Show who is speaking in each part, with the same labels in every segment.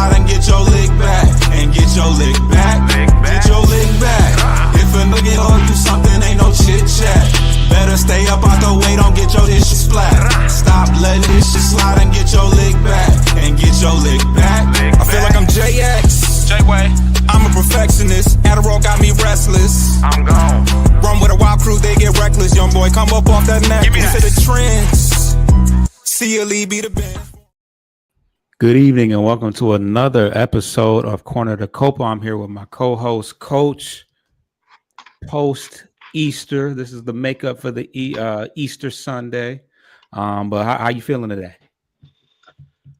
Speaker 1: slide and get your lick back. And get your lick back. Get your lick back. If a nigga gon' do something, ain't no chit chat. Better stay up out the way, don't get your issue splat. Stop letting this shit slide and get your lick back. And get your lick back. I feel like I'm JX.
Speaker 2: J-Way.
Speaker 1: I'm a perfectionist. Adderall got me restless.
Speaker 2: I'm gone.
Speaker 1: Run with a wild crew, they get reckless. Young boy, come up off that neck.
Speaker 2: Give me
Speaker 1: Into
Speaker 2: that.
Speaker 1: the trends. See a lead, be the band.
Speaker 3: Good evening and welcome to another episode of Corner to Copa. I'm here with my co-host, Coach. Post Easter, this is the makeup for the Easter Sunday. But how you feeling today?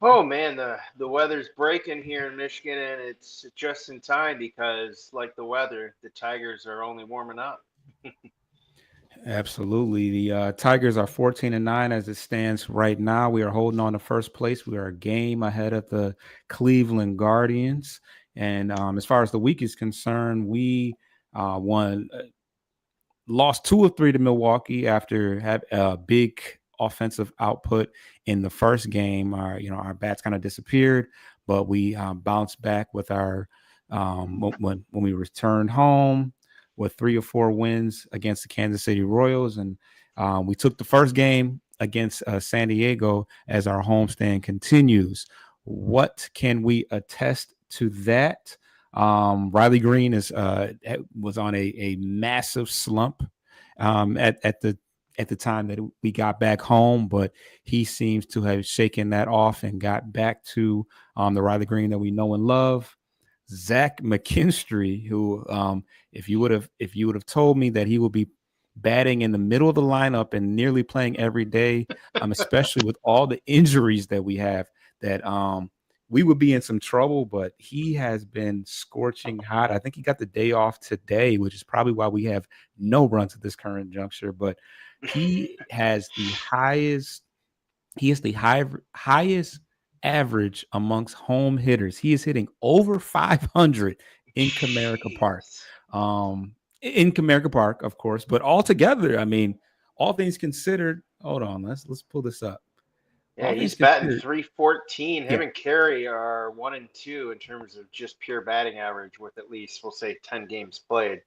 Speaker 4: Oh man, the weather's breaking here in Michigan, and it's just in time because, like the weather, the Tigers are only warming up.
Speaker 3: Absolutely. The Tigers are 14-9 as it stands right now. We are holding on to first place. We are a game ahead of the Cleveland Guardians. And as far as the week is concerned, we lost 2 of 3 to Milwaukee after have a big offensive output in the first game. Our bats kind of disappeared, but we bounced back with our when we returned home with 3 or 4 wins against the Kansas City Royals, and we took the first game against San Diego as our homestand continues. What can we attest to that? Riley Green was on a massive slump at the time that we got back home, but he seems to have shaken that off and got back to the Riley Green that we know and love. Zach McKinstry, who if you would have told me that he would be batting in the middle of the lineup and nearly playing every day, especially with all the injuries that we have, that we would be in some trouble, but he has been scorching hot. I think he got the day off today, which is probably why we have no runs at this current juncture. But he has the highest average amongst home hitters. He is hitting over 500 in Comerica Park. In Comerica Park, of course, but altogether, I mean, all things considered. Hold on, let's pull this up.
Speaker 4: Yeah, he's batting 314. Him and Carey are 1 and 2 in terms of just pure batting average, with at least, we'll say, 10 games played.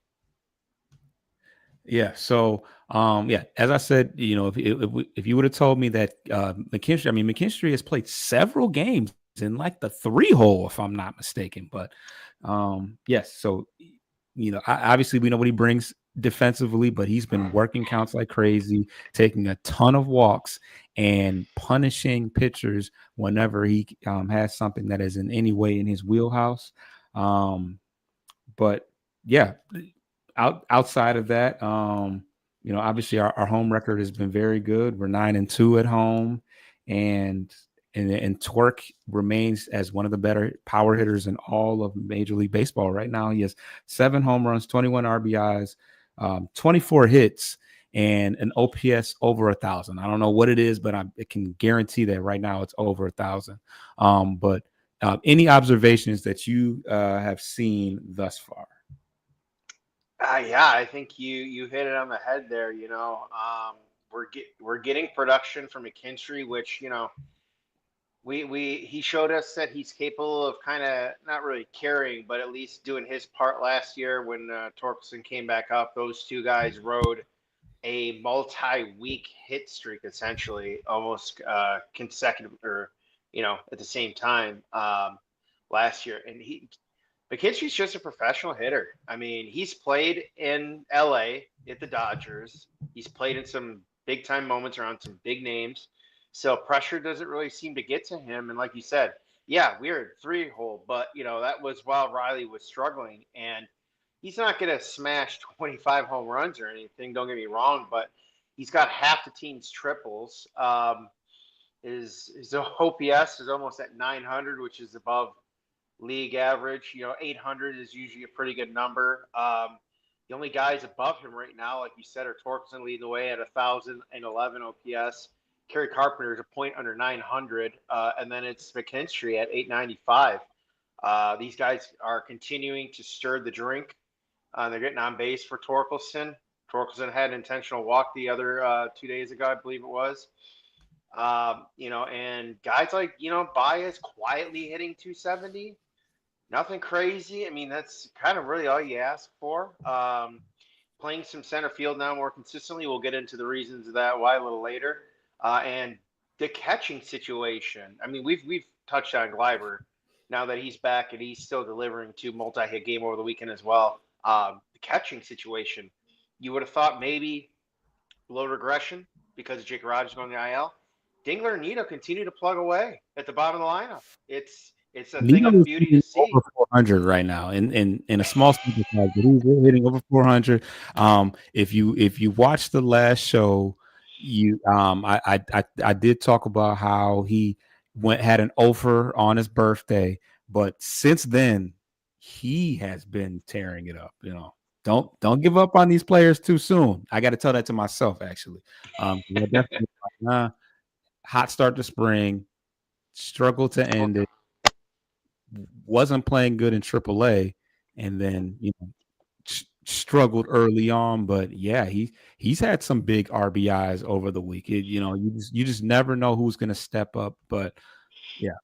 Speaker 3: Yeah. So, as I said, if you would have told me that McKinstry has played several games in like the 3-hole, if I'm not mistaken. But yes. So, obviously we know what he brings defensively, but he's been working counts like crazy, taking a ton of walks and punishing pitchers whenever he has something that is in any way in his wheelhouse. But yeah, outside of that, obviously our home record has been very good. We're 9-2 at home, and Twerk remains as one of the better power hitters in all of Major League Baseball right now. He has 7 home runs, 21 RBIs, 24 hits, and an OPS over 1,000. I don't know what it is, but I can guarantee that right now it's over 1,000. But any observations that you have seen thus far?
Speaker 4: Yeah, I think you hit it on the head there. We're getting production from McKinstry, which he showed us that he's capable of kind of not really carrying, but at least doing his part last year when Torkelson came back up. Those two guys rode a multi-week hit streak, essentially, almost consecutive, or at the same time last year. And McKinstry's just a professional hitter. I mean, he's played in LA at the Dodgers. He's played in some big time moments around some big names. So pressure doesn't really seem to get to him. And like you said, yeah, we were at 3-hole, but that was while Riley was struggling. And he's not going to smash 25 home runs or anything, don't get me wrong, but he's got half the team's triples. His OPS is almost at 900, which is above league average. 800 is usually a pretty good number. The only guys above him right now, like you said, are Torkelson leading the way at 1,011 OPS. Kerry Carpenter is a point under 900, and then it's McKinstry at 895. These guys are continuing to stir the drink. They're getting on base for Torkelson. Torkelson had an intentional walk the other 2 days ago, I believe it was. And guys like, Baez quietly hitting 270, nothing crazy. I mean, that's kind of really all you ask for. Playing some center field now more consistently. We'll get into the reasons of that, why a little later. And the catching situation. I mean, we've touched on Gleiber now that he's back and he's still delivering to multi-hit game over the weekend as well. The catching situation, you would have thought maybe low regression because Jake Rogers going to the IL. Dingler and Nito continue to plug away at the bottom of the lineup. It's a thing of beauty to see.
Speaker 3: Over 400 right now in a small sample size, but he's hitting over 400. If you watch the last show, I did talk about how he had an offer on his birthday, but since then he has been tearing it up. Don't give up on these players too soon. I got to tell that to myself actually. Definitely hot start to spring, struggled to end it. Wasn't playing good in AAA, and then struggled early on. But yeah, he's had some big RBIs over the week. You just never know who's going to step up. But yeah,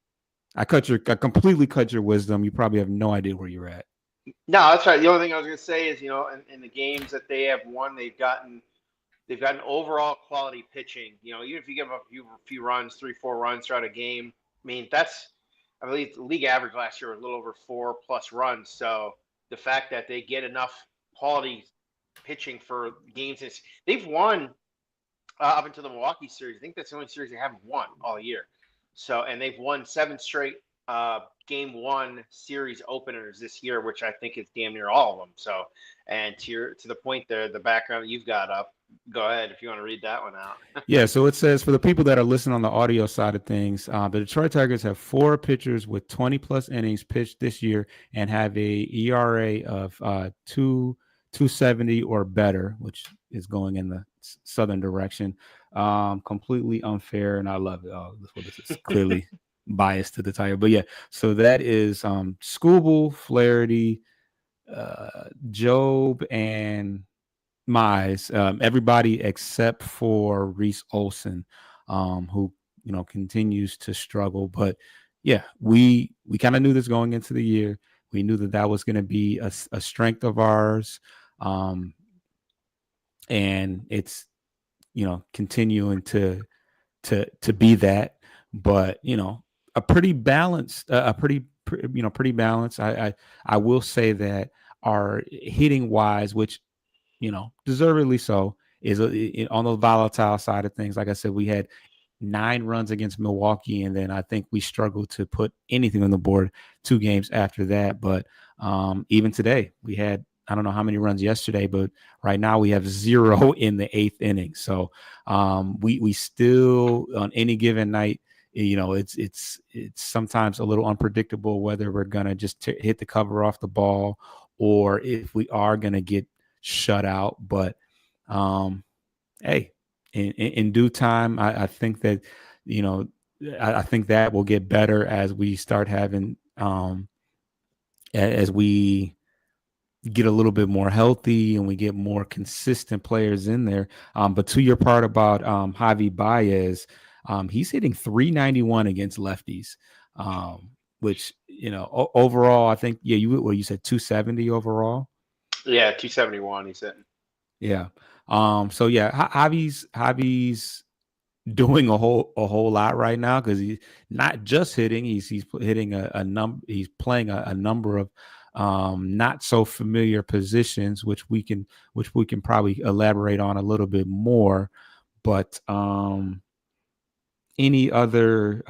Speaker 3: I completely cut your wisdom. You probably have no idea where you're at.
Speaker 4: No, that's right. The only thing I was going to say is, in the games that they have won, they've gotten overall quality pitching. Even if you give up a few runs, 3-4 runs throughout a game, I mean, I believe the league average last year was a little over 4+ runs. So the fact that they get enough quality pitching for games, they've won up until the Milwaukee series. I think that's the only series they haven't won all year. So, and they've won 7 straight game 1 series openers this year, which I think is damn near all of them. So, and to the point there, the background that you've got up, go ahead if you want to read that one out.
Speaker 3: Yeah, so it says for the people that are listening on the audio side of things, the Detroit Tigers have 4 pitchers with 20+ innings pitched this year and have a ERA of 2.70 or better, which is going in the southern direction. Completely unfair, and I love it. This is clearly biased to the Tiger, but yeah. So that is Skubal, Flaherty, Job, and Mize, everybody except for Reese Olson, who continues to struggle. But yeah, we kind of knew this going into the year. We knew that was going to be a strength of ours, and it's continuing to be that. But a pretty balanced, pretty balanced. I will say that our hitting wise, which deservedly so, is on the volatile side of things. Like I said, we had 9 runs against Milwaukee, and then I think we struggled to put anything on the board 2 games after that. But even today, we had, I don't know how many runs yesterday, but right now we have 0 in the 8th inning. So we still, on any given night, it's sometimes a little unpredictable whether we're gonna just hit the cover off the ball or if we are gonna get shut out. But hey, in due time, I think that I think that will get better as we start having as we get a little bit more healthy and we get more consistent players in there. But to your part about Javi Baez, he's hitting 391 against lefties, which overall I think you said 270 overall.
Speaker 4: Yeah, 271 he's hitting.
Speaker 3: Yeah. So yeah, Javi's doing a whole lot right now because he's not just hitting, he's hitting he's playing a number of not so familiar positions, which we can probably elaborate on a little bit more. But any other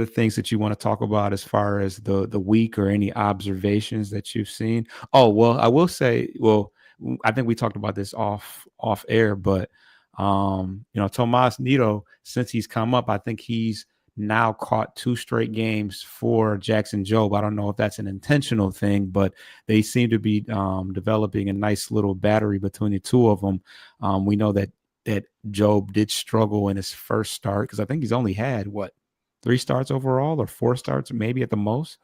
Speaker 3: things that you want to talk about as far as the week or any observations that you've seen? Oh, well, I will say, I think we talked about this off air, but Tomas Nido, since he's come up, I think he's now caught 2 straight games for Jackson Jobe. I don't know if that's an intentional thing, but they seem to be developing a nice little battery between the 2 of them. We know that Jobe did struggle in his first start because I think he's only had 3 starts overall or 4 starts maybe at the most.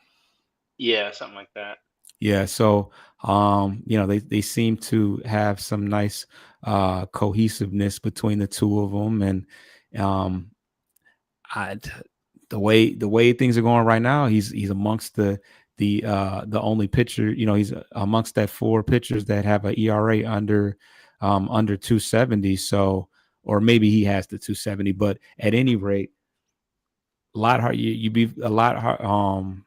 Speaker 4: Yeah, something like that.
Speaker 3: Yeah, so they seem to have some nice cohesiveness between the 2 of them, and I, the way things are going right now, he's amongst the only pitcher. He's amongst that 4 pitchers that have an ERA under 270. So, or maybe he has the 270, but at any rate, a lot hard. You be a lot hard.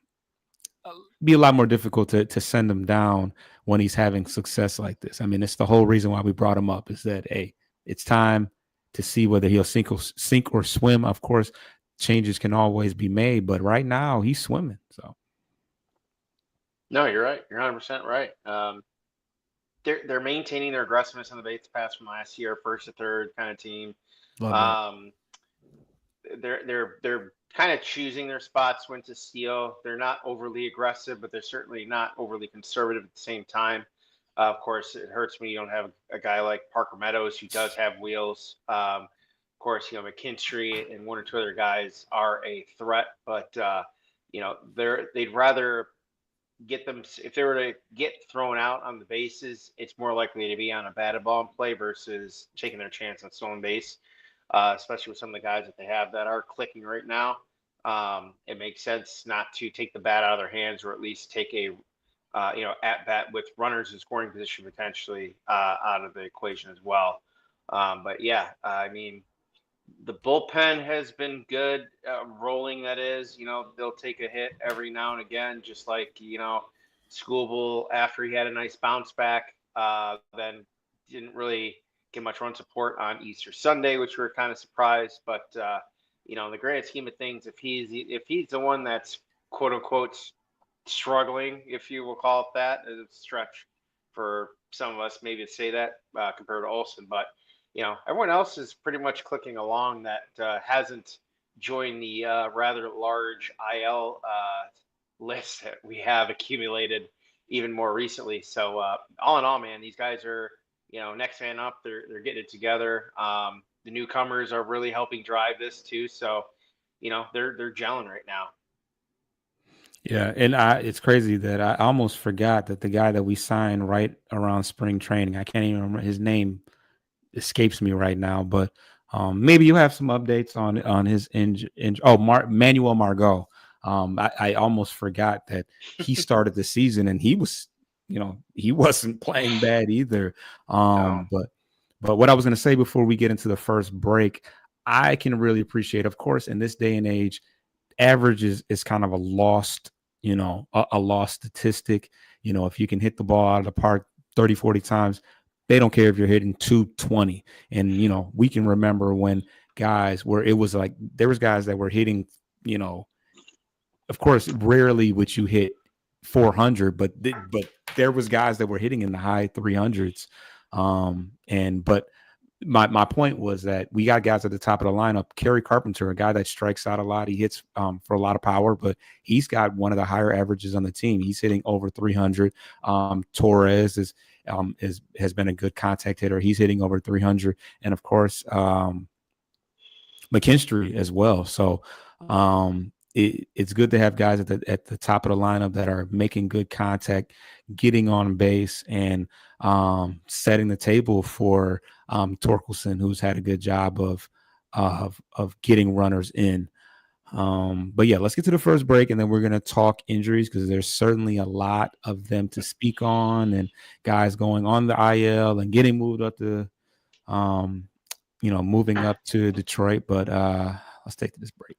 Speaker 3: Be a lot more difficult to send him down when he's having success like this. I mean, it's the whole reason why we brought him up, is that, hey, it's time to see whether he'll sink or swim. Of course, changes can always be made, but right now he's swimming. So
Speaker 4: No, you're right. You're 100% right. They're maintaining their aggressiveness on the base pass from last year, first to third kind of team.
Speaker 3: love that.
Speaker 4: They're kind of choosing their spots when to steal. They're not overly aggressive, but they're certainly not overly conservative at the same time. Of course, it hurts when you don't have a guy like Parker Meadows, who does have wheels. Of course, McKinstry and 1 or 2 other guys are a threat, but they'd rather get them, if they were to get thrown out on the bases, it's more likely to be on a batted ball in play versus taking their chance on stolen base. Especially with some of the guys that they have that are clicking right now. It makes sense not to take the bat out of their hands, or at least take a at bat with runners in scoring position potentially out of the equation as well. But yeah, I mean, the bullpen has been good, rolling. That is, they'll take a hit every now and again, just like Skubal, after he had a nice bounce back, then didn't really get much run support on Easter Sunday, which we were kind of surprised. But in the grand scheme of things, if he's the one that's quote unquote struggling, if you will call it that, it's a stretch for some of us maybe to say that compared to Olson, but everyone else is pretty much clicking along that hasn't joined the rather large IL list that we have accumulated even more recently. So all in all, man, these guys are next man up. They're getting it together. The newcomers are really helping drive this too. So they're gelling right now.
Speaker 3: Yeah, and it's crazy that I almost forgot that the guy that we signed right around spring training, I can't even remember his name, escapes me right now, but maybe you have some updates on his Manuel Margot. I almost forgot that he started the season and he was, he wasn't playing bad either.
Speaker 4: No.
Speaker 3: But what I was going to say before we get into the first break, I can really appreciate, of course, in this day and age, average is kind of a lost, a lost statistic. If you can hit the ball out of the park 30, 40 times, they don't care if you're hitting 220. And, we can remember when guys where it was like, there was guys that were hitting, of course, rarely would you hit 400, but there was guys that were hitting in the high 300s. But my point was that we got guys at the top of the lineup. Kerry Carpenter, a guy that strikes out a lot. He hits for a lot of power, but he's got one of the higher averages on the team. He's hitting over 300. Torres has been a good contact hitter. He's hitting over 300, and of course McKinstry as well. So it's good to have guys at the top of the lineup that are making good contact, getting on base, and setting the table for Torkelson, who's had a good job of getting runners in. But yeah, let's get to the first break, and then we're going to talk injuries, because there's certainly a lot of them to speak on, and guys going on the IL and getting moved up to, moving up to Detroit. But let's take this break.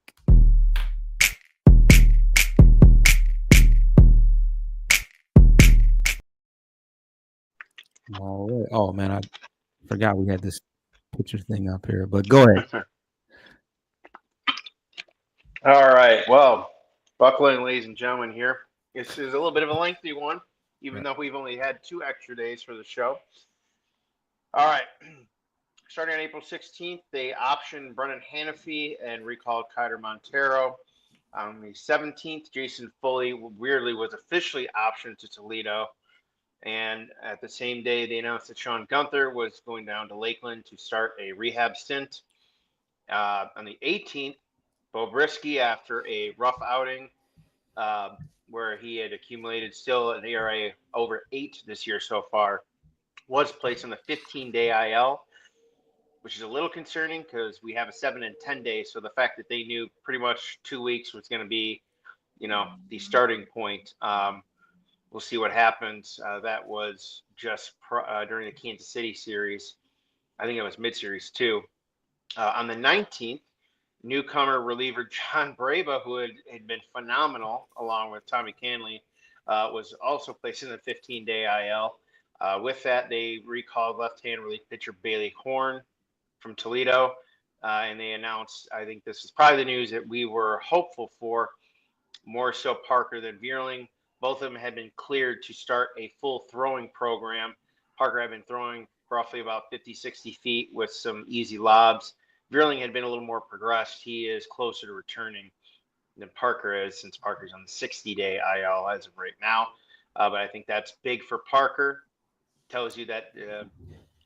Speaker 3: All right. Oh man, I forgot we had this picture thing up here, but go ahead.
Speaker 4: All right. Well, buckle in, ladies and gentlemen, here. This is a little bit of a lengthy one, even though we've only had 2 extra days for the show. All right. Starting on April 16th, they optioned Brennan Hanafy and recalled Kaiser Montero. On the 17th, Jason Foley weirdly was officially optioned to Toledo. And at the same day, they announced that Sean Gunther was going down to Lakeland to start a rehab stint. On the 18th, Bo Brisky, after a rough outing where he had accumulated still an ERA over 8 this year so far, was placed on the 15-day IL. which is a little concerning because we have a 7 and 10 day. So the fact that they knew pretty much 2 weeks was going to be, the starting point. We'll see what happens. That was just during the Kansas City series. I think it was mid-series too. On the 19th, newcomer reliever John Brava, who had been phenomenal along with Tommy Canley, was also placed in the 15-day IL. With that, they recalled left-hand relief pitcher Bailey Horn from Toledo, and they announced, I think this is probably the news that we were hopeful for, more so Parker than Vierling. Both of them had been cleared to start a full throwing program. Parker had been throwing roughly about 50, 60 feet with some easy lobs. Vierling had been a little more progressed. He is closer to returning than Parker is, since Parker's on the 60-day IL as of right now. But I think that's big for Parker. Tells you that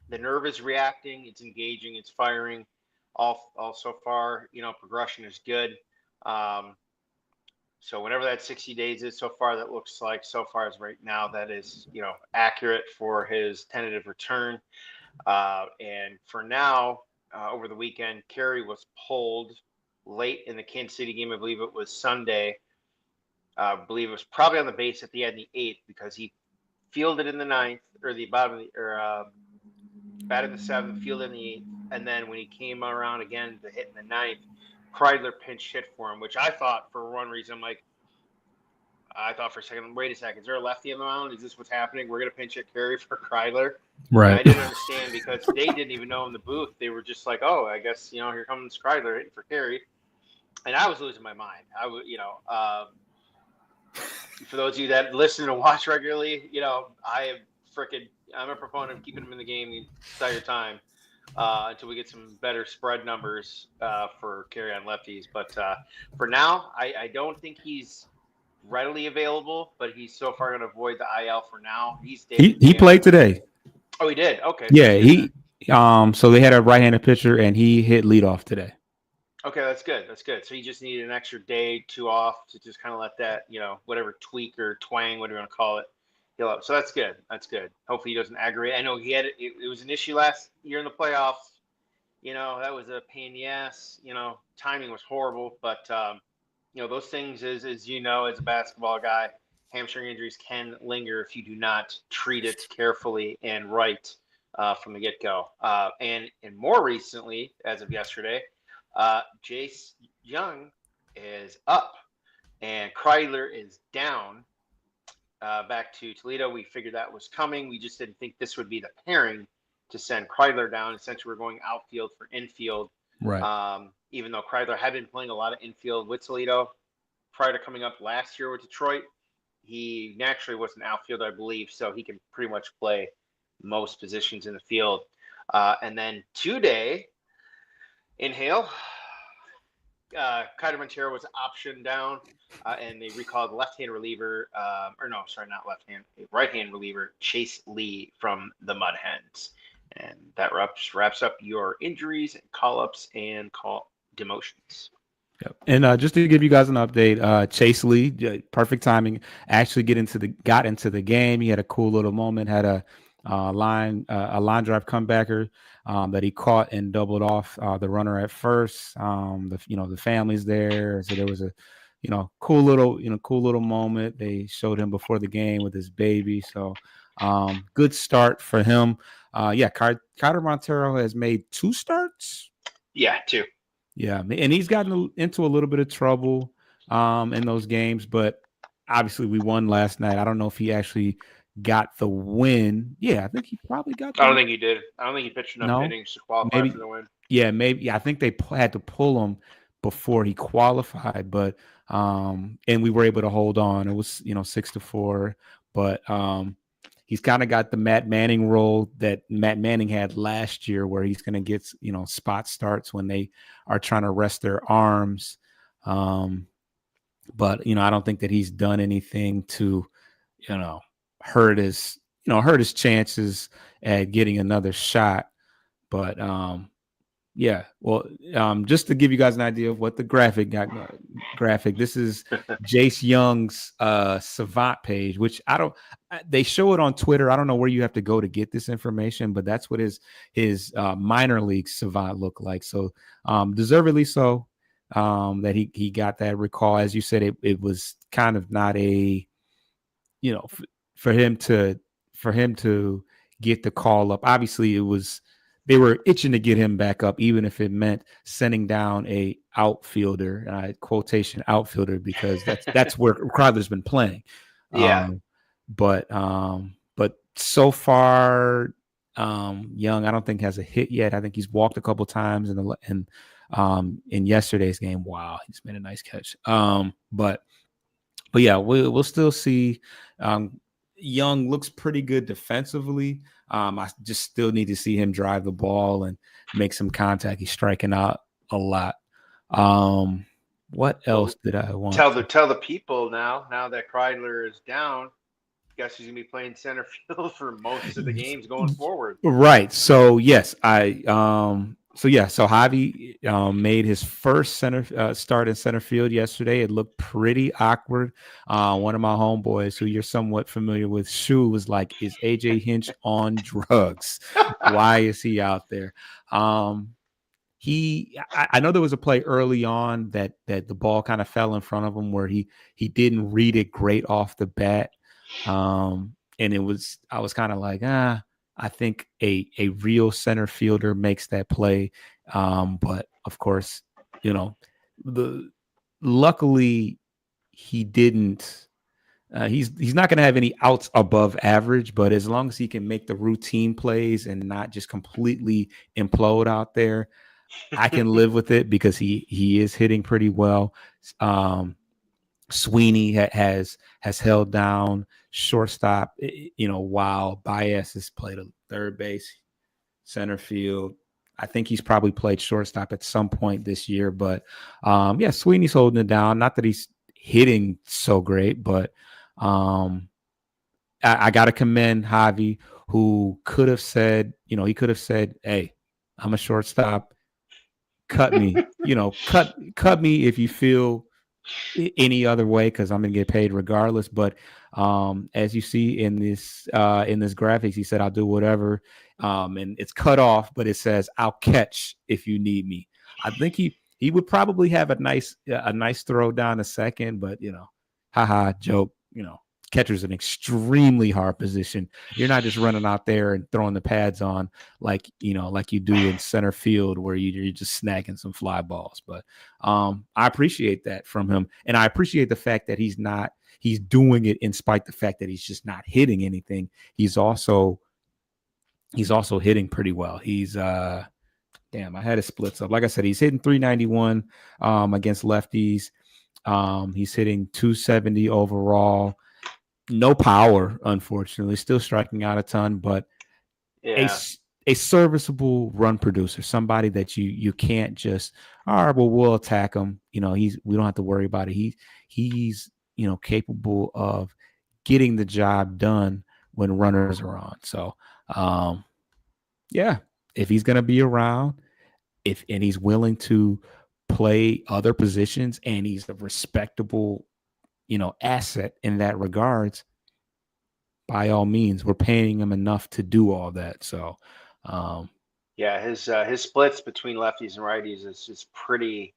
Speaker 4: the nerve is reacting, it's engaging, it's firing. All so far, progression is good. So whenever that 60 days is, so far that looks like, so far as right now, that is, accurate for his tentative return. And for now, over the weekend, Carey was pulled late in the Kansas City game. I believe it was Sunday. I believe it was probably on the base at the end of the 8th, because he fielded in the 9th, or the bottom of the, batted the 7th, fielded in the 8th, and then when he came around again to hit in the 9th, Kreidler pinch hit for him, which I thought, for one reason, I thought for a second, wait a second, is there a lefty on the mound? Is this what's happening? We're going to pinch hit Carey for Kreidler?
Speaker 3: Right.
Speaker 4: And I didn't understand, because they didn't even know in the booth. They were just like, oh, I guess, here comes Kreidler hitting for Carey. And I was losing my mind. I would, for those of you that listen and watch regularly, I'm a proponent of keeping him in the game the entire time. Until we get some better spread numbers for Carey on lefties. But for now, I don't think he's readily available, but he's so far going to avoid the IL for now.
Speaker 3: He played today.
Speaker 4: Oh, he did? Okay.
Speaker 3: Yeah, so they had a right-handed pitcher, and he hit leadoff today.
Speaker 4: Okay, that's good. That's good. So he just needed an extra day, 2 off to just kind of let that, whatever tweak or twang, whatever you want to call it, heal up. So that's good. That's good. Hopefully he doesn't aggravate. I know it was an issue last year in the playoffs. That was a pain in the ass. Timing was horrible. But, those things, as a basketball guy, hamstring injuries can linger if you do not treat it carefully and right from the get-go. And more recently, as of yesterday, Jace Young is up and Kreidler is down. Back to Toledo. We figured that was coming. We just didn't think this would be the pairing to send Kreidler down. Essentially, we're going outfield for infield.
Speaker 3: Right.
Speaker 4: Even though Kreidler had been playing a lot of infield with Toledo prior to coming up last year with Detroit, he naturally was an outfielder, I believe, so he can pretty much play most positions in the field. And then today, inhale. Kaiser Montero was optioned down, and they recalled left-hand reliever, right-hand reliever, Chase Lee from the Mud Hens. And that wraps up your injuries, call-ups, and call demotions.
Speaker 3: Yep. And just to give you guys an update, Chase Lee, perfect timing, actually got into the game. He had a cool little moment, had a line drive comebacker that he caught and doubled off the runner at first. The family's there, so there was a cool little moment. They showed him before the game with his baby, so good start for him. Kaiser Montero has made 2 starts.
Speaker 4: Yeah, 2.
Speaker 3: Yeah, and he's gotten into a little bit of trouble in those games, but obviously we won last night. I don't know if he actually got the win. Yeah, I think he probably got the
Speaker 4: win. I don't think he did. I don't think he pitched enough innings to qualify for the win.
Speaker 3: Yeah, maybe. Yeah, I think they had to pull him before he qualified, but and we were able to hold on. It was 6-4, but he's kind of got the Matt Manning role that Matt Manning had last year, where he's going to get spot starts when they are trying to rest their arms. But I don't think that he's done anything to hurt his chances at getting another shot. But Yeah. Well, just to give you guys an idea of what the graphic got. Graphic. This is Jace Young's Savant page, which they show it on Twitter. I don't know where you have to go to get this information, but that's what his minor league Savant looked like. So deservedly so that he got that recall. As you said, it was kind of not a, for him to get the call up. Obviously, they were itching to get him back up, even if it meant sending down a outfielder, quotation outfielder, because that's where Crowder's been playing.
Speaker 4: Yeah.
Speaker 3: But so far, Young, I don't think has a hit yet. I think he's walked a couple times in yesterday's game. Wow, he's made a nice catch. But yeah, we'll still see. Young looks pretty good defensively. I just still need to see him drive the ball and make some contact. He's striking out a lot. What else did I want?
Speaker 4: Tell the people now that Kreidler is down, guess he's gonna be playing center field for most of the games going forward.
Speaker 3: Right. So yes, So Javi made his first start in center field yesterday. It looked pretty awkward. One of my homeboys, who you're somewhat familiar with, Shu, was like, "Is AJ Hinch on drugs? Why is he out there?" I know there was a play early on that the ball kind of fell in front of him where he didn't read it great off the bat, and I was kind of like, I think a real center fielder makes that play. But of course, luckily he didn't. He's not going to have any outs above average, but as long as he can make the routine plays and not just completely implode out there, I can live with it because he is hitting pretty well. Sweeney has held down shortstop, while Baez has played a third base, center field. I think he's probably played shortstop at some point this year, but Sweeney's holding it down. Not that he's hitting so great, but I got to commend Javi, who could have said, "Hey, I'm a shortstop. Cut me, cut me if you feel any other way, because I'm gonna get paid regardless." But as you see in this graphics, he said, "I'll do whatever," and it's cut off, but it says, "I'll catch if you need me." I think he would probably have a nice throw down a second, but haha, joke. Catcher's an extremely hard position. You're not just running out there and throwing the pads on like you do in center field, where you're just snagging some fly balls. But I appreciate that from him, and I appreciate the fact that he's doing it in spite the fact that he's just not hitting anything. He's also hitting pretty well. He's I had his splits up. Like I said, he's hitting 391 against lefties. He's hitting 270 overall. No power, unfortunately. Still striking out a ton, but a serviceable run producer. Somebody that you can't just, all right, well, we'll attack him. We don't have to worry about it. He's capable of getting the job done when runners are on. So, if he's gonna be around, and he's willing to play other positions, and he's a respectable asset in that regards, by all means, we're paying him enough to do all that. So,
Speaker 4: his splits between lefties and righties is just pretty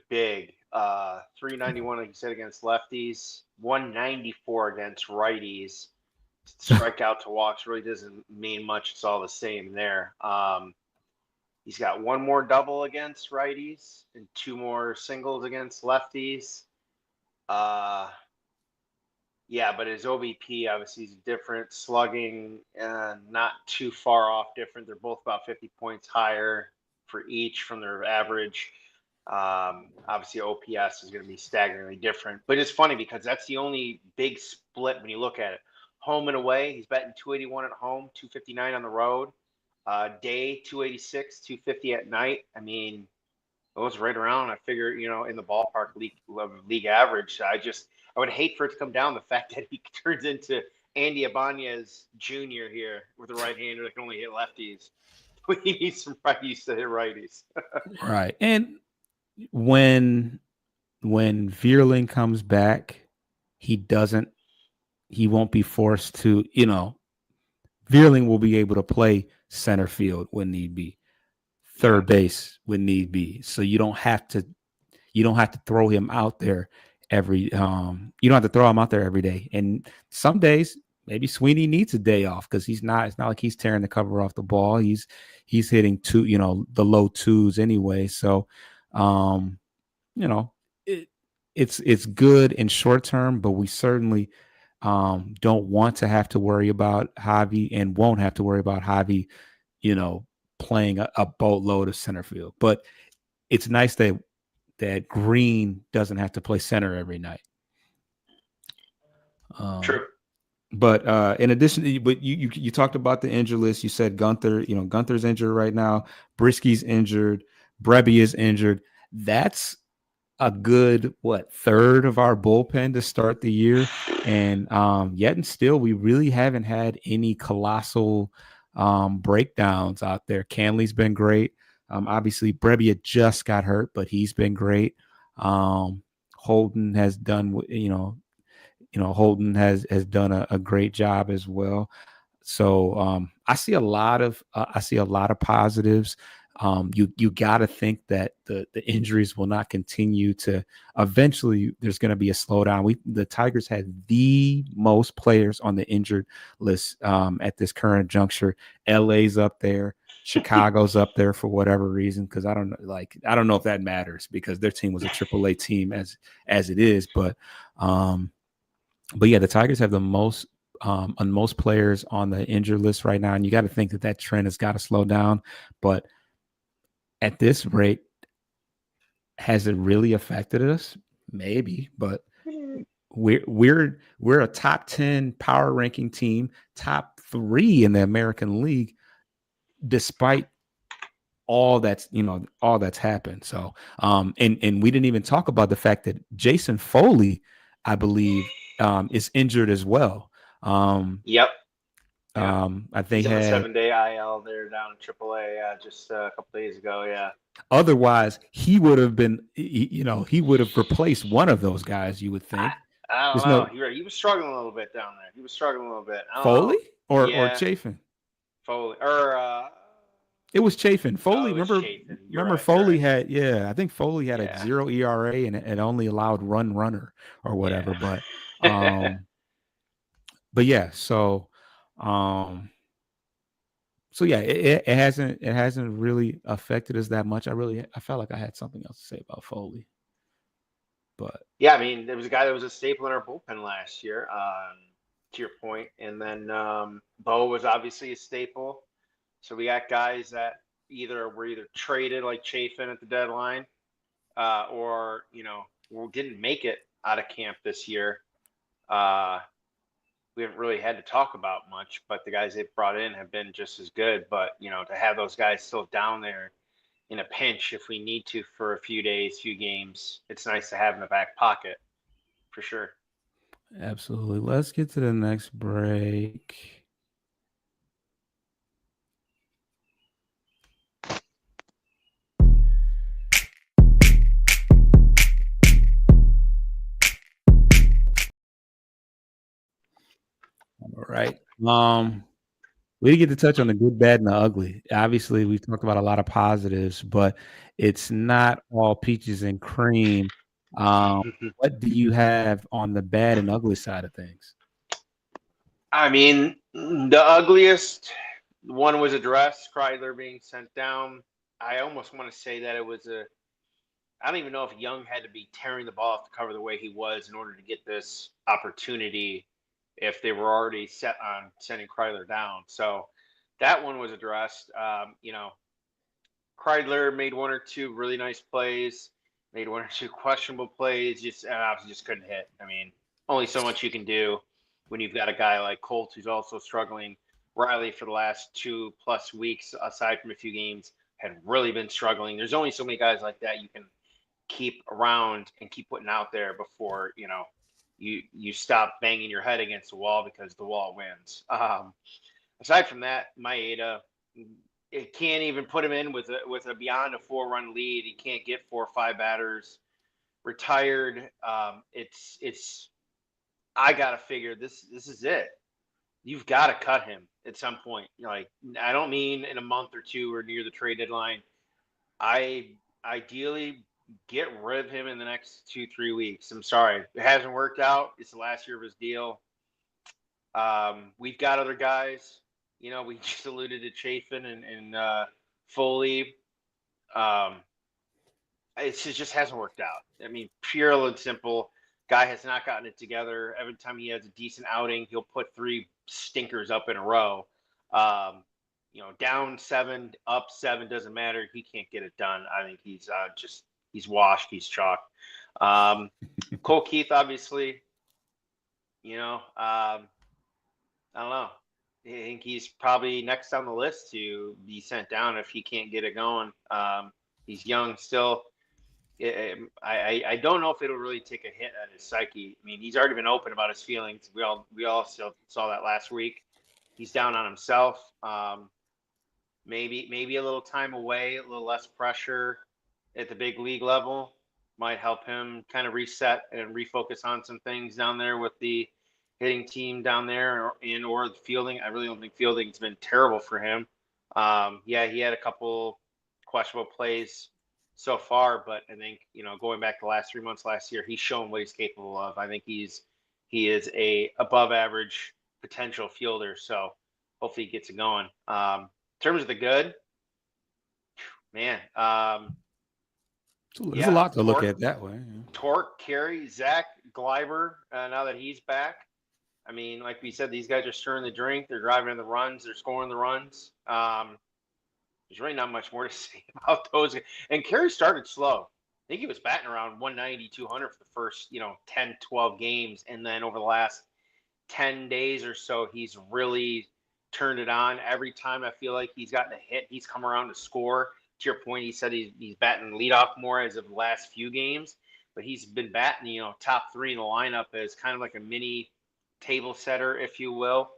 Speaker 4: big. 391, like you said, against lefties, 194 against righties. Strikeout to walks really doesn't mean much. It's all the same there. He's got one more double against righties and two more singles against lefties. But his OBP obviously is different. Slugging, not too far off different. They're both about 50 points higher for each from their average. Obviously, OPS is going to be staggeringly different. But it's funny because that's the only big split when you look at it. Home and away, he's batting 281 at home, 259 on the road. Day, 286, 250 at night. I mean, it was right around, I figure, in the ballpark league average. I would hate for it to come down the fact that he turns into Andy Ibanez Jr. here with a right-hander that can only hit lefties. We need some righties to hit righties.
Speaker 3: Right. And when Vierling comes back, he won't be forced to, Vierling will be able to play center field when need be, third base when need be. So you don't have to throw him out there you don't have to throw him out there every day. And some days maybe Sweeney needs a day off because it's not like he's tearing the cover off the ball. He's hitting the low twos anyway. So it's good in short term, but we certainly don't want to have to worry about Javi and won't have to worry about Javi, playing a boatload of center field. But it's nice that Green doesn't have to play center every night.
Speaker 4: True.
Speaker 3: But in addition, but you talked about the injury list. You said Gunther, Gunther's injured right now. Brisky's injured. Brebbia is injured. That's a good third of our bullpen to start the year, and yet and still we really haven't had any colossal breakdowns out there. Canley's been great. Obviously Brebbia just got hurt, but he's been great. Holden has done Holden has done a great job as well. So I see a lot of positives. You got to think that the injuries will not continue to. Eventually, there's going to be a slowdown. The Tigers had the most players on the injured list at this current juncture. LA's up there, Chicago's up there for whatever reason, because I don't know if that matters because their team was a AAA team as it is, but yeah, the Tigers have the most players on the injured list right now, and you got to think that trend has got to slow down. But at this rate, has it really affected us? Maybe, but we're a top 10 power ranking team, top 3 in the American League, despite all that's happened. So and we didn't even talk about the fact that Jason Foley, I believe, is injured as well.
Speaker 4: Yep.
Speaker 3: I think
Speaker 4: he's on
Speaker 3: had
Speaker 4: a 7-day IL there down in AAA just a couple days ago. Yeah.
Speaker 3: Otherwise, he would have been, he would have replaced one of those guys. You would think.
Speaker 4: I don't know. He was struggling a little bit down there. He was struggling a little bit.
Speaker 3: Foley or Chafin?
Speaker 4: Foley
Speaker 3: it was Chafin. Foley,
Speaker 4: remember
Speaker 3: right, Foley had, I think Foley had a 0 ERA and it only allowed runner or whatever. Yeah. But yeah, so yeah, it hasn't really affected us that much. I felt like I had something else to say about Foley. But
Speaker 4: yeah, I mean, there was a guy that was a staple in our bullpen last year, to your point. And then Bo was obviously a staple. So we got guys that were either traded like Chafin at the deadline, or didn't make it out of camp this year. We haven't really had to talk about much, but the guys they've brought in have been just as good. But to have those guys still down there in a pinch if we need to for a few days, few games, it's nice to have in the back pocket for sure.
Speaker 3: Absolutely. Let's get to the next break. All right. We didn't get to touch on the good, bad, and the ugly. Obviously, we've talked about a lot of positives, but it's not all peaches and cream. What do you have on the bad and ugly side of things?
Speaker 4: I mean, the ugliest one was addressed, Kreidler being sent down. I almost want to say that it was I don't even know if Young had to be tearing the ball off the cover the way he was in order to get this opportunity if they were already set on sending Kreidler down. So that one was addressed. Kreidler made 1 or 2 really nice plays, made 1 or 2 questionable plays, obviously just couldn't hit. I mean, only so much you can do when you've got a guy like Colt who's also struggling. Riley for the last 2+ weeks, aside from a few games, had really been struggling. There's only so many guys like that you can keep around and keep putting out there before, you stop banging your head against the wall because the wall wins. Aside from that, Maeda, it can't even put him in with a beyond a 4-run lead. He can't get 4 or 5 batters. Retired. It's I gotta figure this is it. You've got to cut him at some point. Like, I don't mean in a month or two or near the trade deadline. I ideally get rid of him in the next 2-3 weeks. I'm sorry, it hasn't worked out. It's the last year of his deal. We've got other guys. We just alluded to Chafin and Foley. It just hasn't worked out. I mean, pure and simple. Guy has not gotten it together. Every time he has a decent outing, he'll put 3 stinkers up in a row. Down 7, up 7, doesn't matter. He can't get it done. I think he's washed. He's chalk. Cole Keith, obviously, I don't know. I think he's probably next on the list to be sent down if he can't get it going. He's young still. I don't know if it'll really take a hit on his psyche. I mean, he's already been open about his feelings. We all saw that last week. He's down on himself. Maybe a little time away, a little less pressure at the big league level might help him kind of reset and refocus on some things down there with the hitting team down there or the fielding. I really don't think fielding's been terrible for him. He had a couple questionable plays so far, but I think, going back the last 3 months last year, he's shown what he's capable of. I think he is a above average potential fielder. So hopefully he gets it going. In terms of the good, man,
Speaker 3: there's a lot to look at that way. Yeah.
Speaker 4: Torque, Carey, Zach Gleiber, now that he's back. I mean, like we said, these guys are stirring the drink. They're driving in the runs. They're scoring the runs. There's really not much more to say about those. And Carey started slow. I think he was batting around 190, 200 for the first, 10, 12 games. And then over the last 10 days or so, he's really turned it on. Every time I feel like he's gotten a hit, he's come around to score. To your point, he said he's batting leadoff more as of the last few games. But he's been batting, top 3 in the lineup as kind of like a mini table setter, if you will.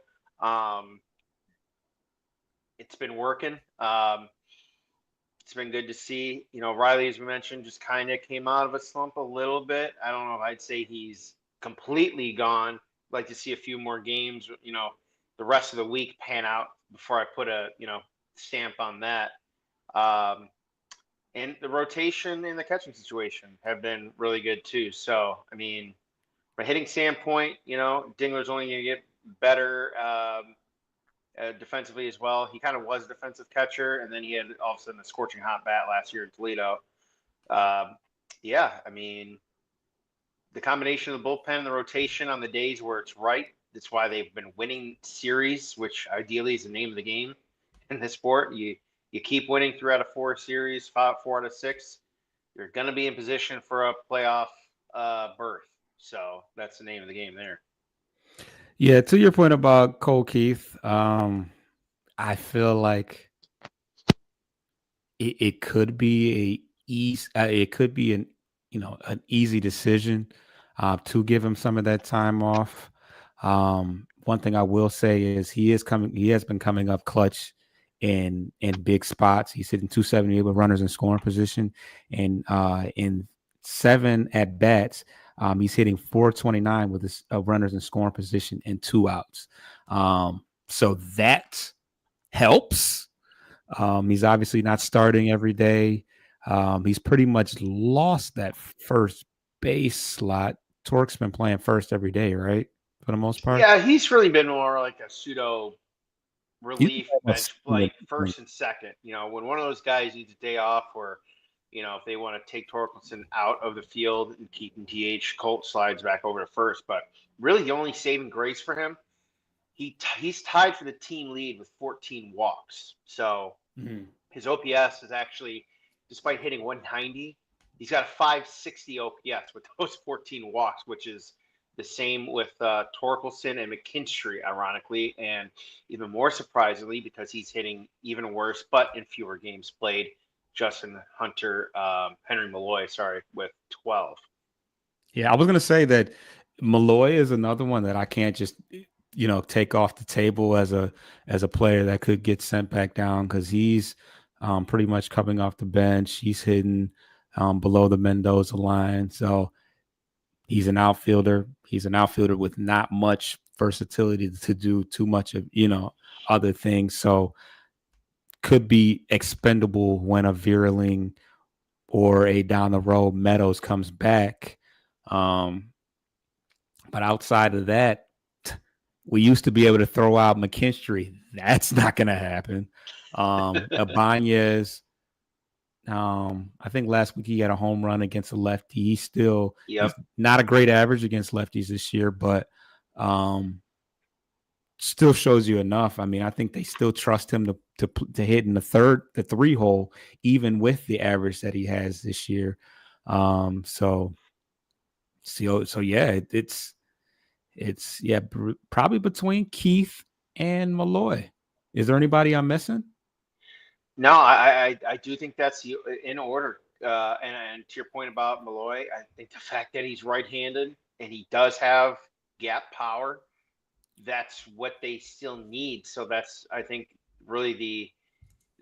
Speaker 4: It's been working. It's been good to see. Riley, as we mentioned, just kind of came out of a slump a little bit. I don't know if I'd say he's completely gone. I'd like to see a few more games, the rest of the week pan out before I put a, stamp on that. And the rotation and the catching situation have been really good too. So, I mean, from a hitting standpoint, Dingler's only going to get better defensively as well. He kind of was a defensive catcher, and then he had all of a sudden a scorching hot bat last year in Toledo. I mean, the combination of the bullpen and the rotation on the days where it's right, that's why they've been winning series, which ideally is the name of the game in this sport. You keep winning 3 out of 4 series, 4 out of 6, you're going to be in position for a playoff berth. So that's the name of the game there.
Speaker 3: Yeah, to your point about Cole Keith, I feel like it could be an easy decision to give him some of that time off. One thing I will say is he has been coming up clutch in big spots. He's hitting 278 with runners in scoring position, and in 7 at bats, he's hitting 429 with his runners in scoring position and 2 outs. So that helps. He's obviously not starting every day. He's pretty much lost that first base slot. Torque's been playing first every day, right? For the most part.
Speaker 4: Yeah, he's really been more like a pseudo relief bench, like first and second. When one of those guys needs a day off, or if they want to take Torkelson out of the field and keep him DH, Colt slides back over to first. But really, the only saving grace for him, he's tied for the team lead with 14 walks. So his OPS is actually, despite hitting 190, he's got a 560 OPS with those 14 walks, which is the same with Torkelson and McKinstry, ironically, and even more surprisingly, because he's hitting even worse, but in fewer games played, Justin Hunter, Henry Malloy, with 12.
Speaker 3: Yeah, I was going to say that Malloy is another one that I can't just take off the table as a player that could get sent back down, because he's pretty much coming off the bench. He's hitting below the Mendoza line. So he's an outfielder. He's an outfielder with not much versatility to do too much of, other things. So could be expendable when a Vierling or a down the road Meadows comes back. But outside of that, we used to be able to throw out McKinstry. That's not going to happen. Ibanez, I think last week he had a home run against a lefty. He's not a great average against lefties this year, but still shows you enough. I mean, I think they still trust him to hit in the 3 hole, even with the average that he has this year. So yeah, it's probably between Keith and Malloy. Is there anybody I'm missing?
Speaker 4: No, I do think that's in order. And to your point about Malloy, I think the fact that he's right-handed and he does have gap power, that's what they still need. So that's, I think, really the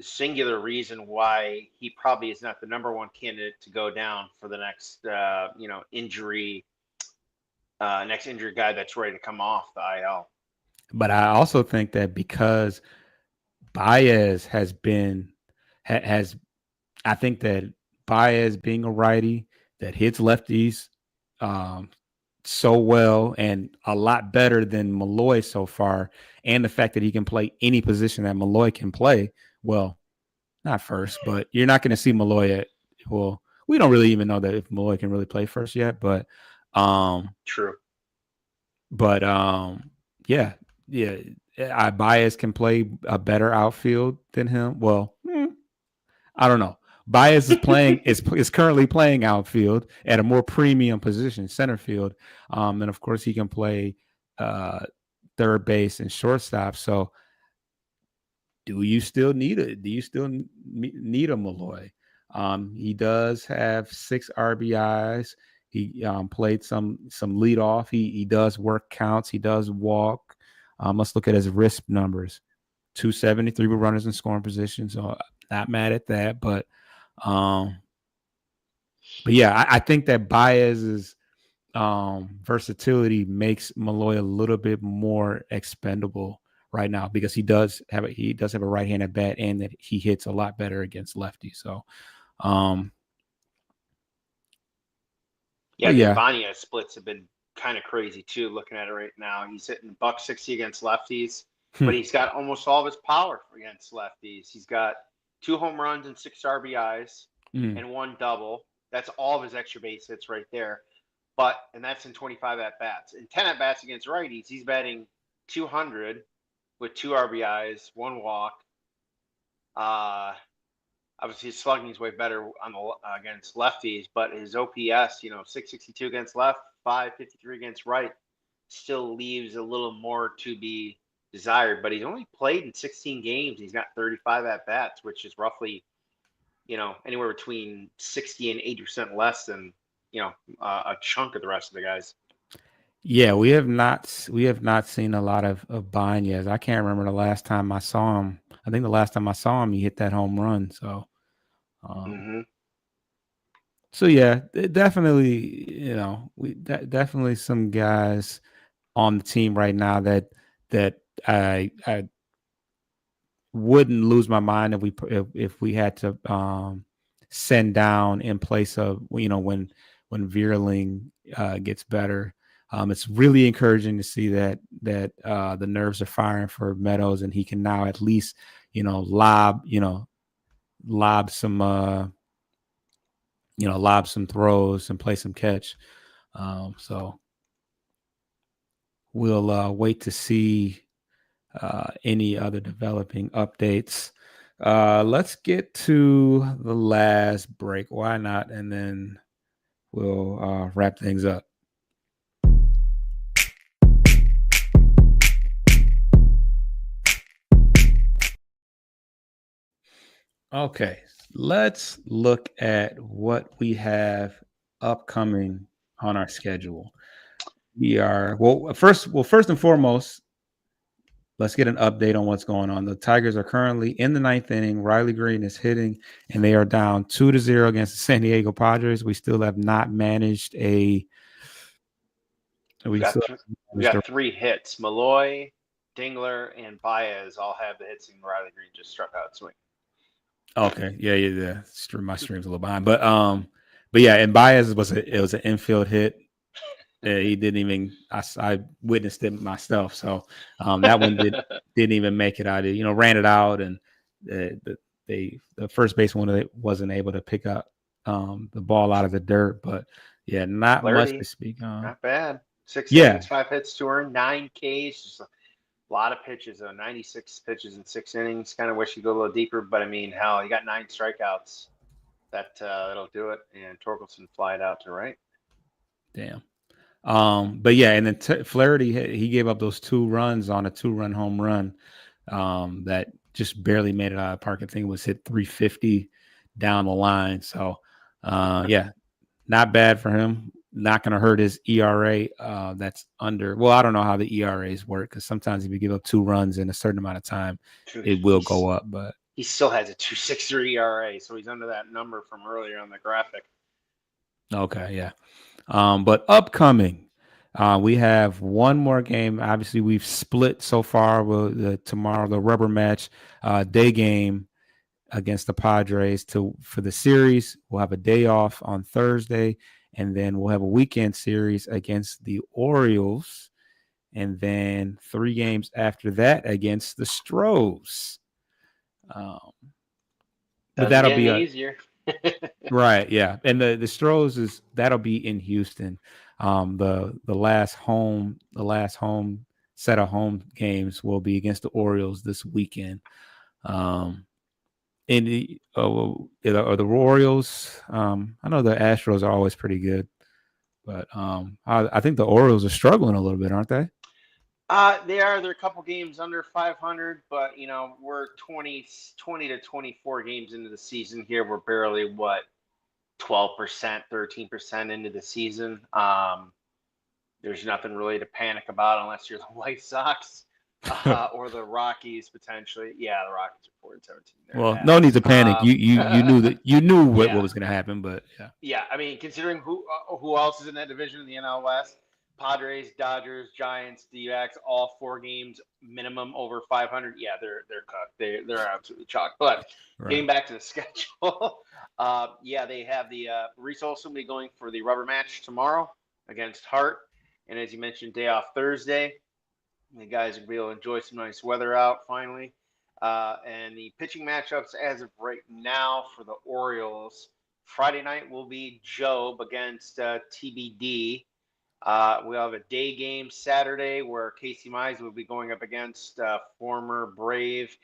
Speaker 4: singular reason why he probably is not the number one candidate to go down for the next, injury. Next injury guy that's ready to come off the IL.
Speaker 3: But I also think that because Baez I think that Baez being a righty that hits lefties so well and a lot better than Malloy so far, and the fact that he can play any position that Malloy can play, well, not first, but you're not going to see Malloy we don't really even know that if Malloy can really play first yet, but
Speaker 4: true.
Speaker 3: But Baez can play a better outfield than him. Well, I don't know. Baez is playing is currently playing outfield at a more premium position, center field, and of course he can play third base and shortstop. So, do you still need a Malloy? He does have 6 RBIs. He played some leadoff. He does work counts. He does walk. Let's look at his RISP numbers: 273 with runners in scoring position. So not mad at that, but yeah, I think that Baez's versatility makes Malloy a little bit more expendable right now, because he does have a right-handed bat, and that he hits a lot better against lefties. So
Speaker 4: the Ibanez splits have been kind of crazy too. Looking at it right now, he's hitting $160 against lefties, but he's got almost all of his power against lefties. He's got 2 home runs and 6 RBIs and 1 double. That's all of his extra base hits right there. And that's in 25 at bats. In 10 at bats against righties, he's batting .200 with 2 RBIs, 1 walk. Obviously, his slugging is way better against lefties, but his OPS, 662 against left, 553 against right, still leaves a little more to be desired. But he's only played in 16 games. He's got 35 at bats, which is roughly, anywhere between 60 and 80% less than, a chunk of the rest of the guys.
Speaker 3: Yeah, we have not seen a lot of Ibanez. I can't remember the last time I saw him. I think the last time I saw him, he hit that home run. So, so yeah, definitely, definitely some guys on the team right now that I wouldn't lose my mind if we had to send down in place of, when Vierling gets better. It's really encouraging to see that the nerves are firing for Meadows, and he can now at least, lob some throws and play some catch. So we'll wait to see any other developing updates. Let's get to the last break. Why not? And then we'll wrap things up. Okay, let's look at what we have upcoming on our schedule. We are first and foremost, let's get an update on what's going on. The Tigers are currently in the ninth inning. Riley Green is hitting, and they are down 2-0 against the San Diego Padres. We still have not managed a.
Speaker 4: We got 3 hits. Malloy, Dingler, and Baez all have the hits, and Riley Green just struck out swing.
Speaker 3: Okay, yeah. My stream's a little behind, but yeah, and Baez was an infield hit. He didn't even. I witnessed it myself, so that one didn't even make it out. Ran it out, and the first baseman wasn't able to pick up the ball out of the dirt. But yeah, not
Speaker 4: Clarity,
Speaker 3: much to speak on.
Speaker 4: Not bad. 6 innings, 5 hits to earn, 9 Ks. Just a lot of pitches, 96 pitches in 6 innings. Kind of wish you go a little deeper, but I mean, hell, you got 9 strikeouts. That'll do it. And Torkelson flied out to right.
Speaker 3: Damn. But yeah, and then Flaherty, he gave up those 2 runs on a 2-run home run that just barely made it out of the park. I think it was hit 350 down the line. So yeah, not bad for him. Not going to hurt his ERA. That's under. Well, I don't know how the ERAs work, because sometimes if you give up 2 runs in a certain amount of time, it will go up. But
Speaker 4: he still has a 2.63 ERA, so he's under that number from earlier on the graphic.
Speaker 3: Okay, yeah. But upcoming, we have one more game. Obviously, we've split so far. Tomorrow, the rubber match, day game against the Padres for the series. We'll have a day off on Thursday, and then we'll have a weekend series against the Orioles, and then 3 games after that against the Stros. But that'll be
Speaker 4: easier.
Speaker 3: Right, yeah. And the Stros that'll be in Houston. The last home set of home games will be against the Orioles this weekend. And the Orioles, I know the Astros are always pretty good, but I think the Orioles are struggling a little bit, aren't they?
Speaker 4: They are. They're a couple games under 500, but we're 20 to 24 games into the season here. We're barely 12%, 13% into the season. There's nothing really to panic about unless you're the White Sox or the Rockies potentially. Yeah, the Rockies are 4-17.
Speaker 3: Well, no need to panic. You knew what was going to happen, but yeah.
Speaker 4: Yeah, I mean, considering who else is in that division in the NL West. Padres, Dodgers, Giants, D-backs, all 4 games minimum over 500. Yeah, they're cooked. They're absolutely chalked. But getting back to the schedule, they have the Reese Olson will be going for the rubber match tomorrow against Hart, and as you mentioned, day off Thursday. The guys will be able to enjoy some nice weather out finally. And the pitching matchups as of right now for the Orioles, Friday night will be Job against TBD. We'll have a day game Saturday where Casey Mize will be going up against former Brave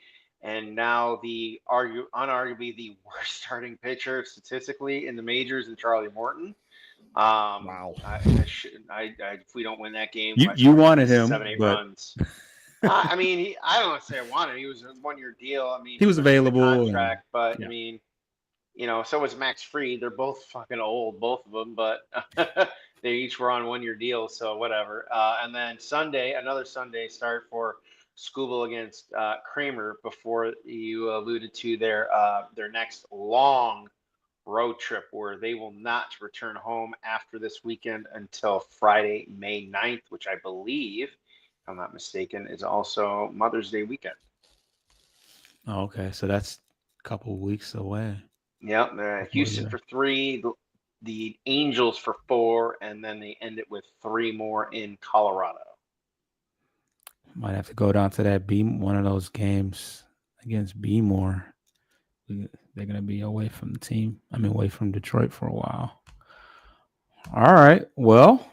Speaker 4: and now unarguably the worst starting pitcher statistically in the majors, and Charlie Morton.
Speaker 3: Wow.
Speaker 4: If we don't win that game,
Speaker 3: you wanted him
Speaker 4: 7-8 runs. I mean, I don't want to say I wanted him. He was a 1-year deal. I mean,
Speaker 3: he was available.
Speaker 4: Contract, but yeah. I mean, so was Max Fried. They're both fucking old, both of them, but they each were on 1-year deals, so whatever. And then Sunday, another Sunday start for Skubal against Kramer before you alluded to their next long road trip where they will not return home after this weekend until Friday, May 9th, which I believe, if I'm not mistaken, is also Mother's Day weekend.
Speaker 3: Oh, okay. So that's a couple of weeks away.
Speaker 4: Yep. Houston for 3, the Angels for 4, and then they end it with 3 more in Colorado.
Speaker 3: Might have to go down to that one of those games against Beemore. They're going to be away from the team. Away from Detroit for a while. All right. Well,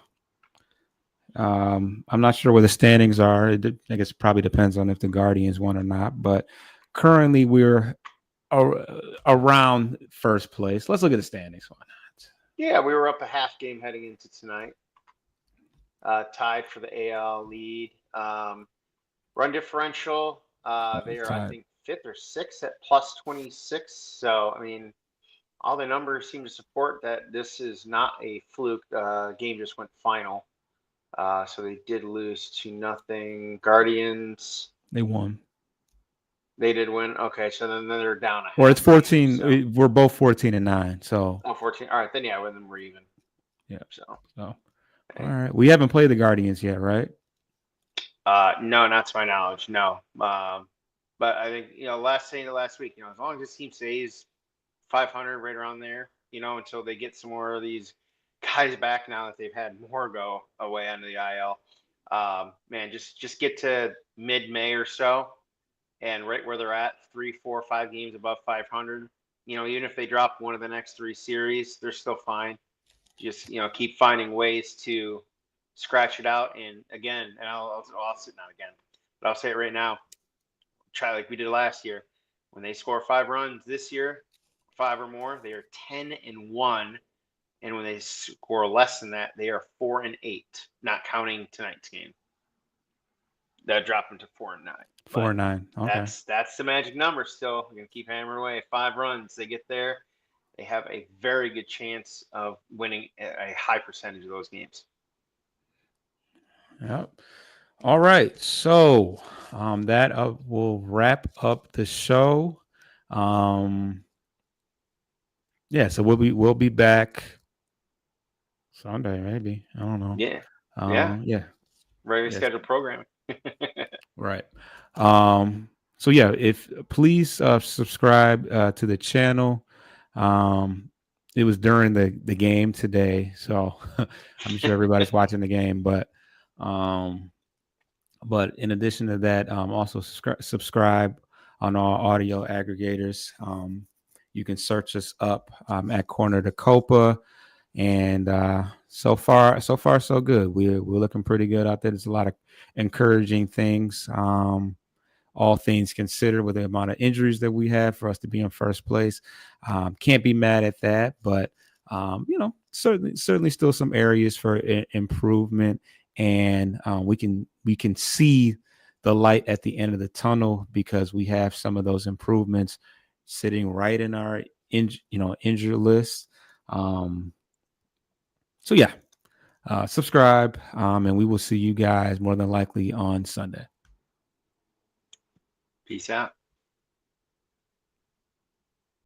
Speaker 3: I'm not sure where the standings are. I guess it probably depends on if the Guardians won or not. But currently we're around first place. Let's look at the standings. Why not?
Speaker 4: Yeah, we were up a half game heading into tonight. Tied for the AL lead. Run differential. They are, I think, 5th or 6th at plus 26. So, all the numbers seem to support that this is not a fluke. Game just went final. So they did lose 2-0. Guardians.
Speaker 3: They won.
Speaker 4: They did win. Okay, so then they're down a
Speaker 3: Or it's
Speaker 4: half game,
Speaker 3: 14.
Speaker 4: so-
Speaker 3: We're both 14-9. So
Speaker 4: 14. All right, then yeah, then we're even.
Speaker 3: yeah.
Speaker 4: So
Speaker 3: So
Speaker 4: okay.
Speaker 3: all right. We haven't played the Guardians yet, right?
Speaker 4: No, not to my knowledge, no. But I think last week, as long as this team stays 500, right around there, until they get some more of these guys back now that they've had more go away onto the IL. Man, just get to mid-May or so, and right where they're at, 3, 4, 5 games above 500. Even if they drop one of the next 3 series, they're still fine. Just keep finding ways to scratch it out. And again, and I'll say it not again, but I'll say it right now. Try like we did last year. When they score 5 runs this year, 5 or more, they are 10-1. And when they score less than that, they are 4-8, not counting tonight's game. That dropped them to 4-9.
Speaker 3: 4-9. Okay.
Speaker 4: That's the magic number. Still, we're gonna keep hammering away. 5 runs, they get there. They have a very good chance of winning a high percentage of those games.
Speaker 3: Yep. All right. So that will wrap up the show. Yeah, so we'll be back Sunday, maybe. I don't know.
Speaker 4: Yeah.
Speaker 3: Yeah.
Speaker 4: Regular
Speaker 3: Yes.
Speaker 4: scheduled programming.
Speaker 3: Right. So yeah, if please subscribe to the channel. It was during the game today, so I'm sure everybody's watching the game, but in addition to that, also subscribe on all audio aggregators. You can search us up at Corner to Copa, and so far so good. We're looking pretty good out there. There's a lot of encouraging things. All things considered, with the amount of injuries that we have, for us to be in first place, can't be mad at that. But certainly still some areas for improvement, and we can see the light at the end of the tunnel, because we have some of those improvements sitting right in our injury list. So yeah, subscribe, and we will see you guys more than likely on Sunday.
Speaker 4: Peace out.